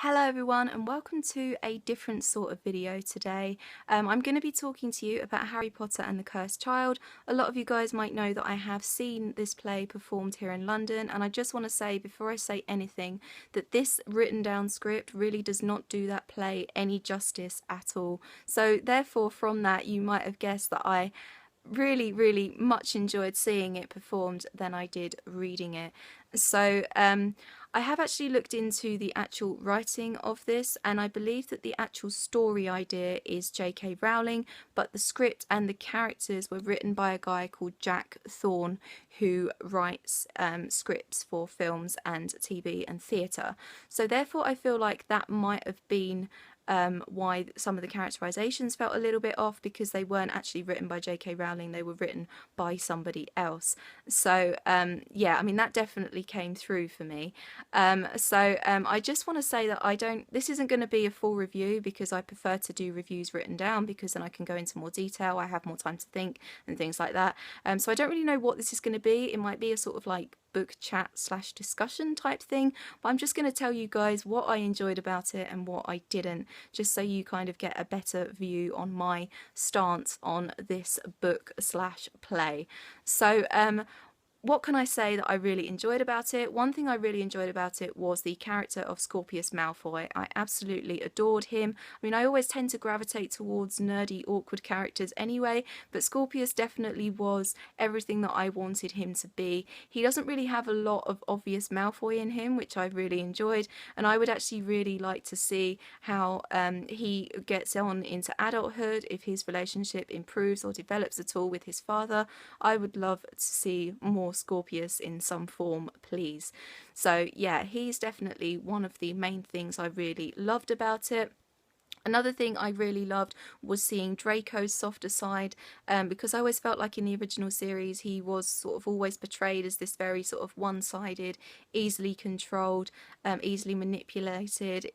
Hello everyone and welcome to a different sort of video today. I'm going to be talking to you about Harry Potter and the Cursed Child. A lot of you guys might know that I have seen this play performed here in London, and I just want to say before I say anything that this written down script really does not do that play any justice at all. So therefore from that you might have guessed that I really much enjoyed seeing it performed than I did reading it. So I have actually looked into the actual writing of this, and I believe that the actual story idea is J.K. Rowling, but the script and the characters were written by a guy called Jack Thorne, who writes scripts for films and TV and theatre. So therefore I feel like that might have been why some of the characterizations felt a little bit off, because they weren't actually written by J.K. Rowling, they were written by somebody else. So yeah, I mean that definitely came through for me. I just want to say that this isn't going to be a full review, because I prefer to do reviews written down, because then I can go into more detail, I have more time to think and things like that. So I don't really know what this is going to be. It might be a sort of like book chat / discussion type thing, but I'm just going to tell you guys what I enjoyed about it and what I didn't, just so you kind of get a better view on my stance on this book / play. So what can I say that I really enjoyed about it? One thing I really enjoyed about it was the character of Scorpius Malfoy. I absolutely adored him. I mean, I always tend to gravitate towards nerdy, awkward characters anyway, but Scorpius definitely was everything that I wanted him to be. He doesn't really have a lot of obvious Malfoy in him, which I really enjoyed, and I would actually really like to see how he gets on into adulthood, if his relationship improves or develops at all with his father. I would love to see more Scorpius in some form, please. So yeah, he's definitely one of the main things I really loved about it. Another thing I really loved was seeing Draco's softer side, because I always felt like in the original series he was sort of always portrayed as this very sort of one-sided, easily controlled, easily manipulated,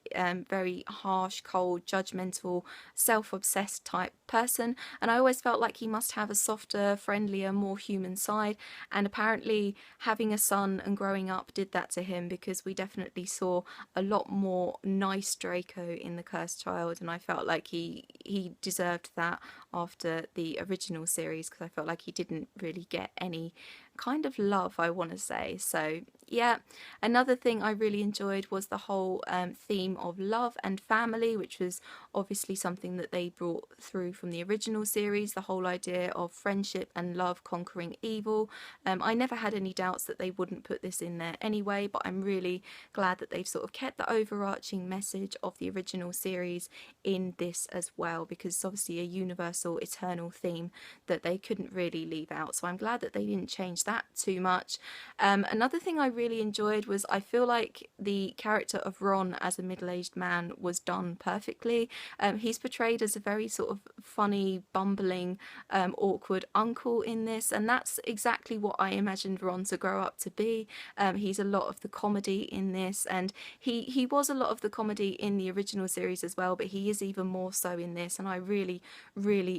very harsh, cold, judgmental, self-obsessed type person, and I always felt like he must have a softer, friendlier, more human side, and apparently having a son and growing up did that to him, because we definitely saw a lot more nice Draco in The Cursed Child, and I felt like he deserved that after the original series, because I felt like he didn't really get any kind of love, I want to say. So yeah, another thing I really enjoyed was the whole theme of love and family, which was obviously something that they brought through from the original series, the whole idea of friendship and love conquering evil. I never had any doubts that they wouldn't put this in there anyway, but I'm really glad that they've sort of kept the overarching message of the original series in this as well, because it's obviously a universal eternal theme that they couldn't really leave out, so I'm glad that they didn't change that too much. Another thing I really enjoyed was, I feel like the character of Ron as a middle-aged man was done perfectly. He's portrayed as a very sort of funny, bumbling, awkward uncle in this, and that's exactly what I imagined Ron to grow up to be. He's a lot of the comedy in this, and he was a lot of the comedy in the original series as well, but he is even more so in this, and I really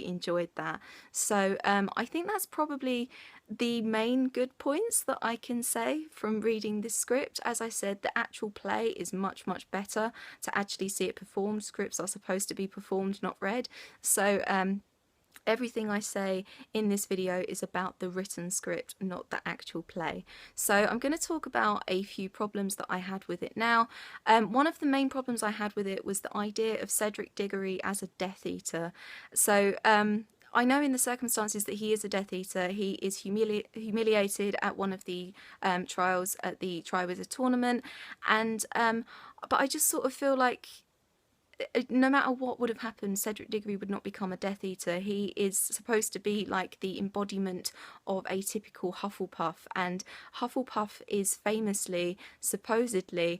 enjoyed that. So I think that's probably the main good points that I can say from reading this script. As I said, the actual play is much better to actually see it performed. Scripts are supposed to be performed, not read. So everything I say in this video is about the written script, not the actual play. So I'm going to talk about a few problems that I had with it now. One of the main problems I had with it was the idea of Cedric Diggory as a Death Eater. So I know in the circumstances that he is a Death Eater, he is humiliated at one of the trials at the Triwizard Tournament, and but I just sort of feel like no matter what would have happened, Cedric Diggory would not become a Death Eater. He is supposed to be like the embodiment of a typical Hufflepuff, and Hufflepuff is famously, supposedly,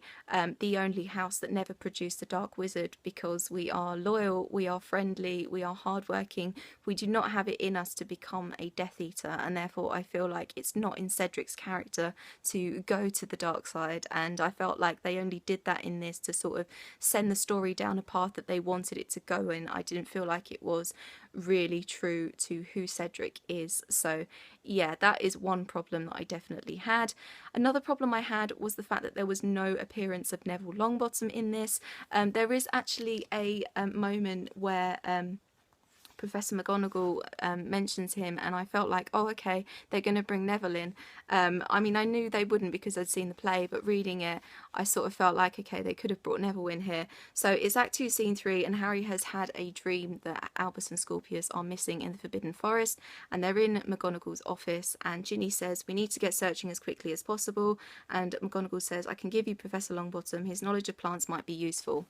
the only house that never produced a Dark Wizard, because we are loyal, we are friendly, we are hardworking, we do not have it in us to become a Death Eater, and therefore I feel like it's not in Cedric's character to go to the dark side, and I felt like they only did that in this to sort of send the story down a the path that they wanted it to go in. I didn't feel like it was really true to who Cedric is. So yeah, that is one problem that I definitely had. Another problem I had was the fact that there was no appearance of Neville Longbottom in this. There is actually a moment where Professor McGonagall mentions him, and I felt like, oh, okay, they're going to bring Neville in. I mean, I knew they wouldn't because I'd seen the play, but reading it, I sort of felt like, okay, they could have brought Neville in here. So it's Act 2, Scene 3, and Harry has had a dream that Albus and Scorpius are missing in the Forbidden Forest, and they're in McGonagall's office, and Ginny says, we need to get searching as quickly as possible, and McGonagall says, I can give you Professor Longbottom, his knowledge of plants might be useful.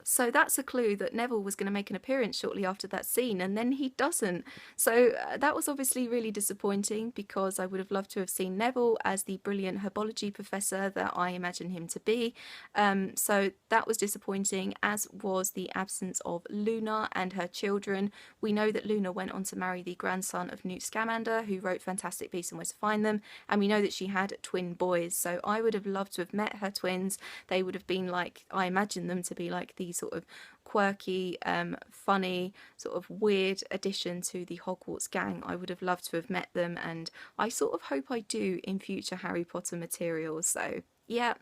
So that's a clue that Neville was going to make an appearance shortly after that scene, and then he doesn't. So that was obviously really disappointing, because I would have loved to have seen Neville as the brilliant herbology professor that I imagine him to be. So that was disappointing, as was the absence of Luna and her children. We know that Luna went on to marry the grandson of Newt Scamander, who wrote Fantastic Beasts and Where to Find Them, and we know that she had twin boys. So I would have loved to have met her twins. They would have been like, I imagine them to be like the sort of quirky, funny, sort of weird addition to the Hogwarts gang. I would have loved to have met them, and I sort of hope I do in future Harry Potter materials. So yeah.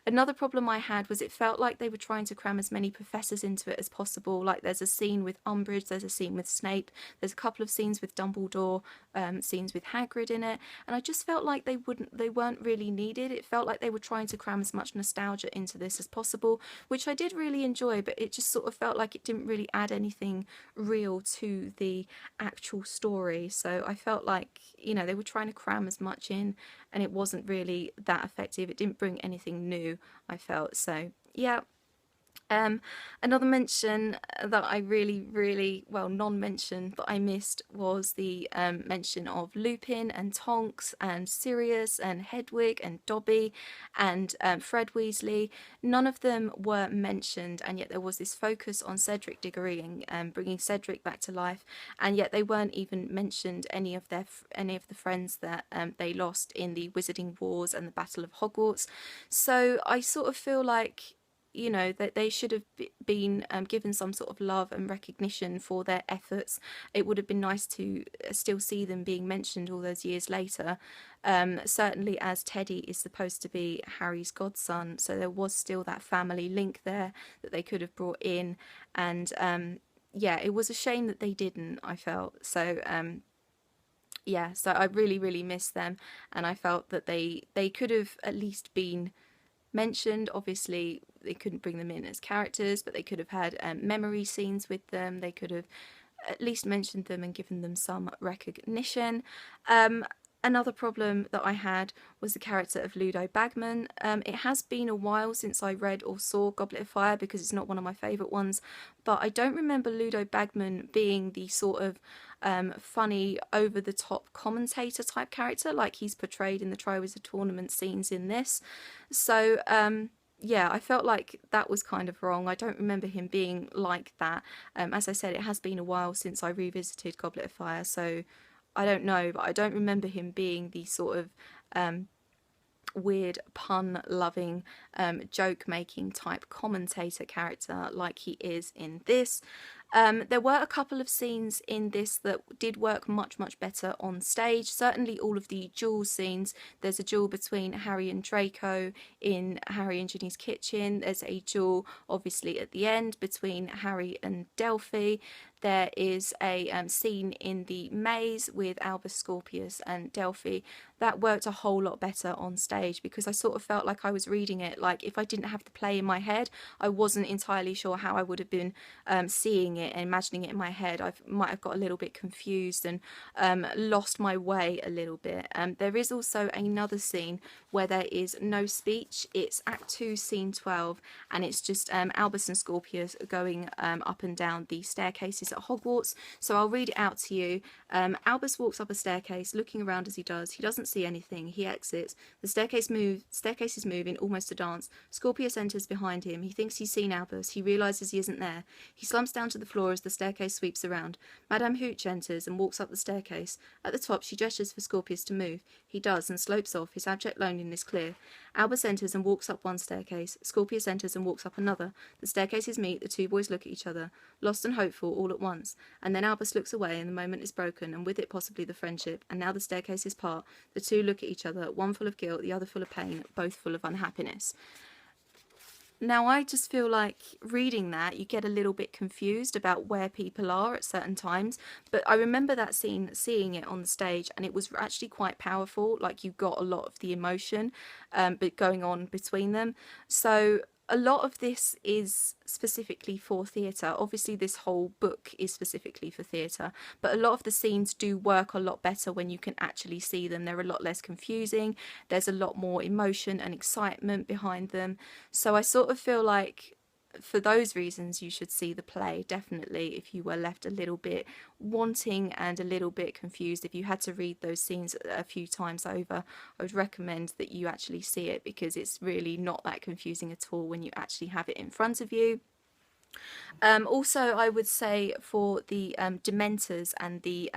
Another problem I had was it felt like they were trying to cram as many professors into it as possible. Like, there's a scene with Umbridge, there's a scene with Snape, there's a couple of scenes with Dumbledore, scenes with Hagrid in it, and I just felt like they weren't really needed. It felt like they were trying to cram as much nostalgia into this as possible, which I did really enjoy, but it just sort of felt like it didn't really add anything real to the actual story. So I felt like, you know, they were trying to cram as much in, and it wasn't really that effective. It didn't bring anything new, I felt. So yeah. Another mention that I really, well, non-mention that I missed was the mention of Lupin and Tonks and Sirius and Hedwig and Dobby and Fred Weasley. None of them were mentioned, and yet there was this focus on Cedric Diggory and bringing Cedric back to life, and yet they weren't even mentioned any of the friends that they lost in the Wizarding Wars and the Battle of Hogwarts. So I sort of feel like, you know, that they should have been given some sort of love and recognition for their efforts. It would have been nice to still see them being mentioned all those years later, certainly as Teddy is supposed to be Harry's godson, so there was still that family link there that they could have brought in, and yeah, it was a shame that they didn't, I felt. So yeah, so I really missed them, and I felt that they could have at least been mentioned. Obviously they couldn't bring them in as characters, but they could have had memory scenes with them. They could have at least mentioned them and given them some recognition. Another problem that I had was the character of Ludo Bagman. It has been a while since I read or saw Goblet of Fire, because it's not one of my favourite ones, but I don't remember Ludo Bagman being the sort of funny, over-the-top commentator type character like he's portrayed in the Triwizard Tournament scenes in this. So yeah, I felt like that was kind of wrong. I don't remember him being like that. As I said, it has been a while since I revisited Goblet of Fire, so I don't know, but I don't remember him being the sort of weird pun-loving, joke-making type commentator character like he is in this. There were a couple of scenes in this that did work much better on stage. Certainly all of the duel scenes. There's a duel between Harry and Draco in Harry and Ginny's kitchen. There's a duel obviously at the end between Harry and Delphi. There is a scene in the maze with Albus, Scorpius and Delphi. That worked a whole lot better on stage, because I sort of felt like I was reading it. Like, if I didn't have the play in my head, I wasn't entirely sure how I would have been seeing it and imagining it in my head. I might have got a little bit confused and lost my way a little bit. There is also another scene where there is no speech. It's Act 2, Scene 12, and it's just Albus and Scorpius going up and down the staircases at Hogwarts. So I'll read it out to you. Albus walks up a staircase, looking around as he does. He doesn't see anything. He exits. The staircase is moving, almost a dance. Scorpius enters behind him. He thinks he's seen Albus. He realises he isn't there. He slumps down to the floor as the staircase sweeps around. Madame Hooch enters and walks up the staircase. At the top she gestures for Scorpius to move. He does and slopes off, his abject loneliness clear. Albus enters and walks up one staircase. Scorpius enters and walks up another. The staircases meet, the two boys look at each other, lost and hopeful all at once. And then Albus looks away and the moment is broken, and with it possibly the friendship. And now the staircases part. The two look at each other, one full of guilt, the other full of pain, both full of unhappiness. Now, I just feel like reading that, you get a little bit confused about where people are at certain times. But I remember that scene, seeing it on the stage, and it was actually quite powerful. Like, you got a lot of the emotion but going on between them. So a lot of this is specifically for theatre. Obviously, this whole book is specifically for theatre, but a lot of the scenes do work a lot better when you can actually see them. They're a lot less confusing. There's a lot more emotion and excitement behind them. So I sort of feel like for those reasons you should see the play, definitely, if you were left a little bit wanting and a little bit confused. If you had to read those scenes a few times over, I would recommend that you actually see it, because it's really not that confusing at all when you actually have it in front of you. Also, I would say for the Dementors and the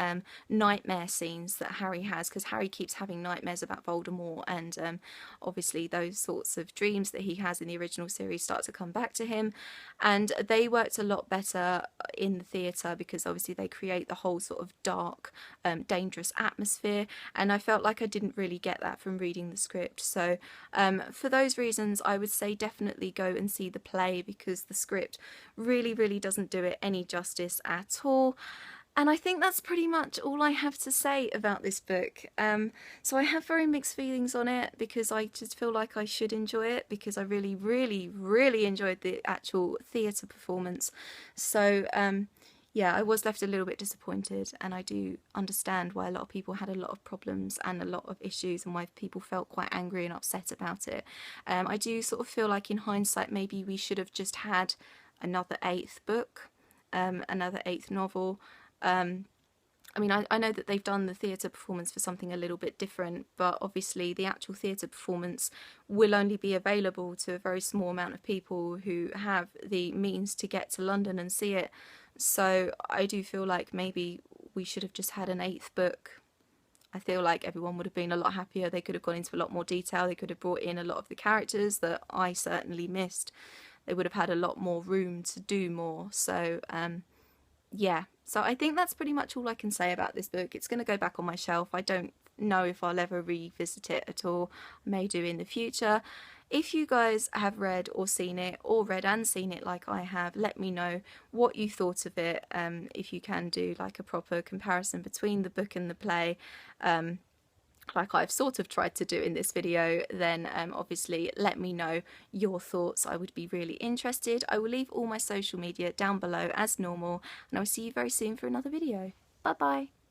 nightmare scenes that Harry has, because Harry keeps having nightmares about Voldemort, and obviously those sorts of dreams that he has in the original series start to come back to him, and they worked a lot better in the theatre because obviously they create the whole sort of dark, dangerous atmosphere, and I felt like I didn't really get that from reading the script. So for those reasons, I would say definitely go and see the play, because the script really doesn't do it any justice at all. And I think that's pretty much all I have to say about this book. So I have very mixed feelings on it, because I just feel like I should enjoy it, because I really enjoyed the actual theatre performance. So yeah, I was left a little bit disappointed, and I do understand why a lot of people had a lot of problems and a lot of issues, and why people felt quite angry and upset about it. I do sort of feel like in hindsight maybe we should have just had another 8th book, another 8th novel. I mean, I know that they've done the theatre performance for something a little bit different, but obviously the actual theatre performance will only be available to a very small amount of people who have the means to get to London and see it. So I do feel like maybe we should have just had an 8th book. I feel like everyone would have been a lot happier. They could have gone into a lot more detail. They could have brought in a lot of the characters that I certainly missed. They would have had a lot more room to do more. So yeah, so I think that's pretty much all I can say about this book. It's going to go back on my shelf. I don't know if I'll ever revisit it at all. I may do in the future. If you guys have read or seen it, or read and seen it like I have, let me know what you thought of it. If you can do like a proper comparison between the book and the play, like I've sort of tried to do in this video, then obviously let me know your thoughts. I would be really interested. I will leave all my social media down below as normal, and I will see you very soon for another video. Bye bye.